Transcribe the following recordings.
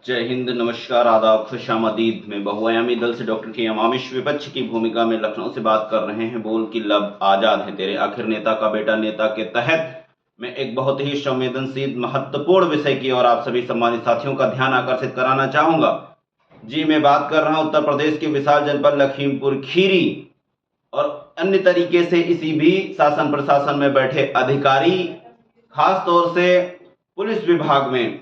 जय हिंद, नमस्कार, आदाब, खुशामदीद। मैं बहुआयामी दल से डॉक्टर के अमामिश विपक्ष की भूमिका में लखनऊ से बात कर रहे हैं। बोल की लब आजाद है तेरे, आखिर नेता का बेटा नेता के तहत मैं एक बहुत ही संवेदनशील महत्वपूर्ण विषय की और आप सभी सम्मानित साथियों का ध्यान आकर्षित कराना चाहूंगा। जी, मैं बात कर रहा हूं उत्तर प्रदेश के विशाल जनपद लखीमपुर खीरी और अन्य तरीके से इसी भी शासन प्रशासन में बैठे अधिकारी, खास तौर से पुलिस विभाग में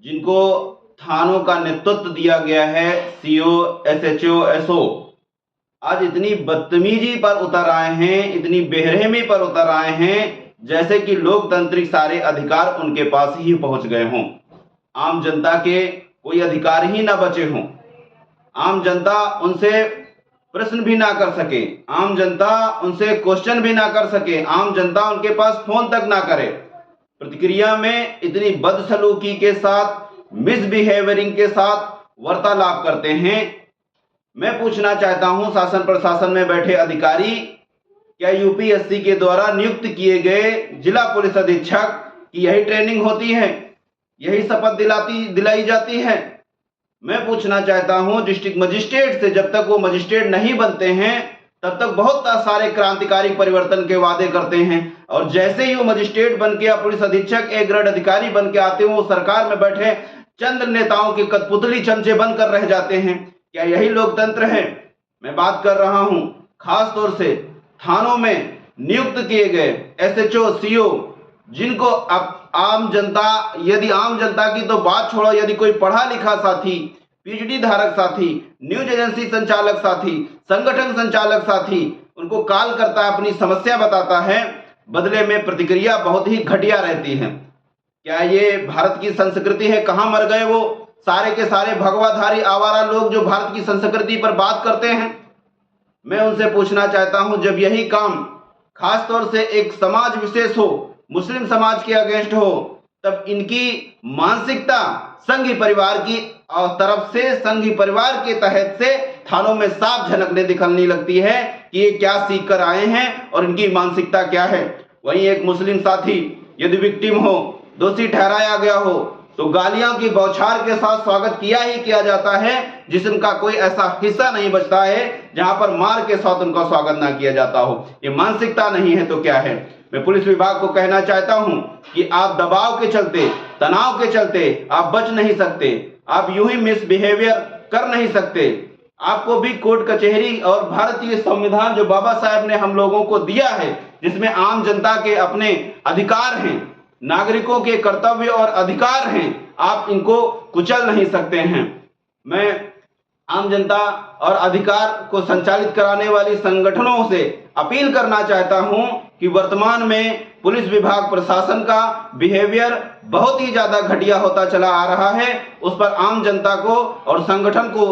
जिनको थानों का नेतृत्व दिया गया है, सीओ, एसएचओ, एसओ, आज इतनी बदतमीजी पर उतर आए हैं, इतनी बेरहमी पर उतर आए हैं, जैसे कि लोकतांत्रिक सारे अधिकार उनके पास ही पहुंच गए हों। आम जनता के कोई अधिकार ही ना बचे हों। आम जनता उनसे प्रश्न भी ना कर सके, आम जनता उनसे क्वेश्चन भी ना कर सके, आम जनता उनके पास फोन तक ना करे। प्रतिक्रिया में इतनी बदसलूकी के साथ, मिसबिहेवियरिंग के साथ वार्तालाप करते हैं। मैं पूछना चाहता हूं शासन प्रशासन में बैठे अधिकारी, क्या यूपीएससी के द्वारा नियुक्त किए गए जिला पुलिस अधीक्षक की यही ट्रेनिंग होती है, यही शपथ दिलाई जाती है? मैं पूछना चाहता हूं डिस्ट्रिक्ट मजिस्ट्रेट से जब तक वो मजिस्ट्रेट नहीं बनते हैं तब तक बहुत सारे क्रांतिकारी परिवर्तन के वादे करते हैं, और जैसे ही वो मजिस्ट्रेट बन के या पुलिस अधीक्षक एक ग्रेड अधिकारी बन के आते हैं, वो सरकार में बैठे चंद नेताओं के कठपुतली चमचे बनकर रह जाते हैं। क्या यही लोकतंत्र है? मैं बात कर रहा हूं खास तौर से थानों में नियुक्त किए गए एसएचओ, सीओ, जिनको अब आम जनता, यदि आम जनता की तो बात छोड़ो, यदि कोई पढ़ा लिखा साथी, पीएचडी धारक साथी, न्यूज एजेंसी संचालक साथी, संगठन संचालक साथी उनको कॉल करता है, अपनी समस्या बताता है, बदले में प्रतिक्रिया बहुत ही घटिया रहती है। क्या ये भारत की संस्कृति है? कहां मर गए वो सारे के सारे भगवाधारी आवारा लोग जो भारत की संस्कृति पर बात करते हैं? मैं उनसे पूछना चाहता हूं, जब यही काम खास तौर से एक समाज विशेष हो, मुस्लिम समाज के अगेंस्ट हो, तब इनकी मानसिकता संघी परिवार की तरफ से, संघी परिवार के तहत से थानों में साफ झलकने दिखने लगती है कि ये क्या सीख कर आए हैं और इनकी मानसिकता क्या है। वहीं एक मुस्लिम साथी यदि विक्टिम हो, दोषी ठहराया गया हो, तो गालियों की बौछार के साथ स्वागत किया ही किया जाता है, जिसका कोई ऐसा हिस्सा नहीं बचता है जहां पर मार के साथ उनका स्वागत ना किया जाता हो। ये मानसिकता नहीं है तो क्या है? मैं पुलिस विभाग को कहना चाहता हूं कि आप दबाव के चलते, तनाव के चलते आप बच नहीं सकते, आप यूं ही मिसबिहेवियर कर नहीं सकते। आपको भी कोर्ट कचहरी और भारतीय संविधान जो बाबा साहब ने हम लोगों को दिया है, जिसमें आम जनता के अपने अधिकार हैं, नागरिकों के कर्तव्य और अधिकार हैं, आप इनको कुचल नहीं सकते हैं। मैं आम जनता और अधिकार को संचालित कराने वाली संगठनों से अपील करना चाहता हूं कि वर्तमान में पुलिस विभाग प्रशासन का बिहेवियर बहुत ही ज्यादा घटिया होता चला आ रहा है। उस पर आम जनता को और संगठन को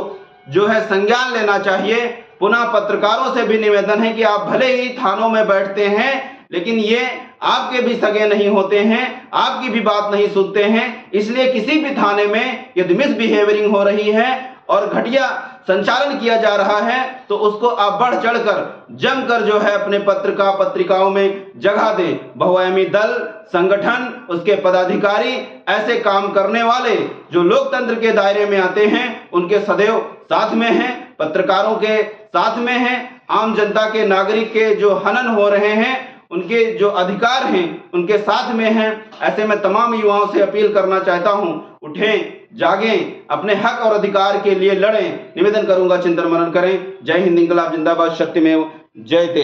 जो है संज्ञान लेना चाहिए। पुनः पत्रकारों से भी निवेदन है कि आप भले ही थानों में बैठते हैं, लेकिन ये आपके भी सगे नहीं होते हैं, आपकी भी बात नहीं सुनते हैं। इसलिए किसी भी थाने में यदि मिसबिहेवियरिंग हो रही है और घटिया संचालन किया जा रहा है तो उसको आप बढ़ चढ़कर जमकर जो है अपने पत्रिकाओं में जगह दें। बहुआयामी दल, संगठन, उसके पदाधिकारी, ऐसे काम करने वाले जो लोकतंत्र के दायरे में आते हैं, उनके सदैव साथ में हैं, पत्रकारों के साथ में हैं, आम जनता के, नागरिक के जो हनन हो रहे हैं, उनके जो अधिकार हैं उनके साथ में हैं। ऐसे में तमाम युवाओं से अपील करना चाहता हूं, उठें, जागें, अपने हक और अधिकार के लिए लड़ें। निवेदन करूंगा, चिंतन मनन करें। जय हिंद, इंकलाब जिंदाबाद, शक्तिमेव जयते।